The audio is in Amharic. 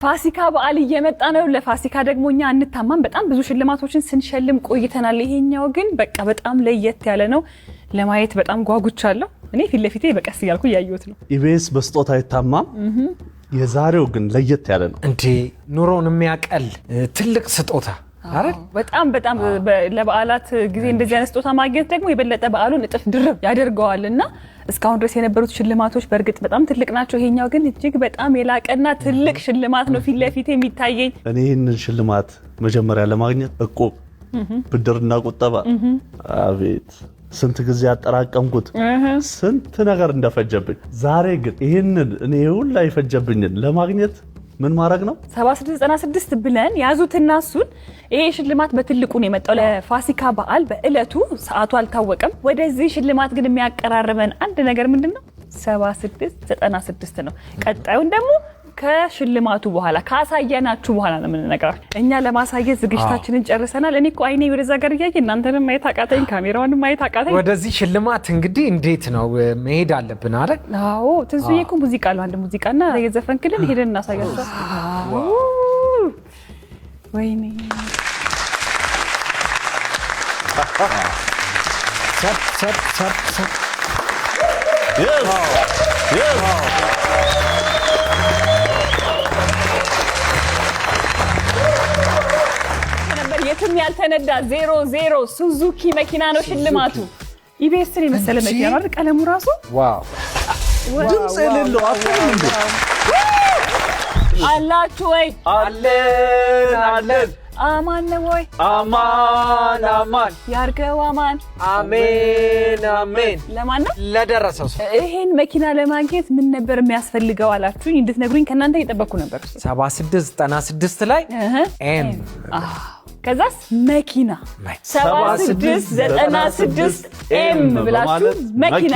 ፋሲካ በዓል እየመጣ ነው። ለፋሲካ ደግሞኛ እንታማም በጣም ብዙ ሽልማቶችን ስንሸልም ቆይተናል። ይሄኛው ግን በቃ በጣም ለየት ያለ ነው። ለማየት በጣም ጓጉቻለሁ። እኔ ፊት ለፊቴ በቀስ እያልኩ ያዩት ነው። ኢቢኤስ በስጦታ ይታማም። የዛሬው ግን ለየት ያለ ነው። እንዴ ኑሮን የሚያቀል ትልቅ ስጦታ አይደል? በጣም ለበዓላት ጊዜ እንደዚህ አይነት ስጦታ ማግኘት ደግሞ የበለጠ በዓሉን እጥፍ ድርብ ያደርገዋልና እስካሁን ድረስ የነበሩት ሽልማቶች በእርግጥ በጣም ትልቅ ናቸው። ይሄኛው ግን እጅግ በጣም የላቀና ትልቅ ሽልማት ነው ፊት ለፊቴ የሚታየኝ። እኔ ይህንን ሽልማት መጀመሪያ ለማግኘት እቁብ፣ ብድርና ቁጠባ አቤት ስንት ጊዜ ያጠራቀምኩት ስንት ነገር እንደፈጀብኝ። ዛሬ ግን ይህንን እኔ ሁላ ይፈጀብኝን ለማግኘት ምን ማድረግ ነው? 7696 ብለን ያዙትና እሱን ይሄ ሽልማት በትልቁ ነው የመጣው ለፋሲካ በዓል በእለቱ ሰዓቱ አልታወቀም። ወደዚህ ሽልማት ግን የሚያቀራርበን አንድ ነገር ምንድነው? 7696 ነው። ቀጣዩን ደግሞ ከሽልማቱ በኋላ ካሳየናችሁ በኋላ ነው የምንነግራችሁ። እኛ ለማሳየት ዝግጅታችንን ጨርሰናል። እኔ እኮ አይኔ ወደዛ ጋር እያየ እናንተንም ማየት አቃተኝ፣ ካሜራውንም ማየት አቃተኝ። ወደዚህ ሽልማት እንግዲህ እንዴት ነው መሄድ አለብን አይደል? አዎ ትንሽዬ እኮ ሙዚቃ አለው። አንድ ሙዚቃና የዘፈንክልን ሄደን እናሳያችሁ። ወይኔ ሰብ የትም ያልተነዳ 00 ሱዙኪ መኪና ነው ሽልማቱ። ኢቢኤስን የመሰለ መኪና ነው። ቀለሙ ራሱ ዋው ድምጽ የሌለው አፈን አላችሁ ወይ? አለን አማን ነው ወይ? አማን ያርገው አማን። አሜን ለማን ነው? ለደረሰው ሰው። ይሄን መኪና ለማግኘት ምን ነበር የሚያስፈልገው አላችሁኝ? እንድትነግሩኝ ከናንተ እየጠበቅኩ ነበር። 7696 ላይ ኤም ከዛስ መኪና 7696 ኤም ብላችሁ መኪና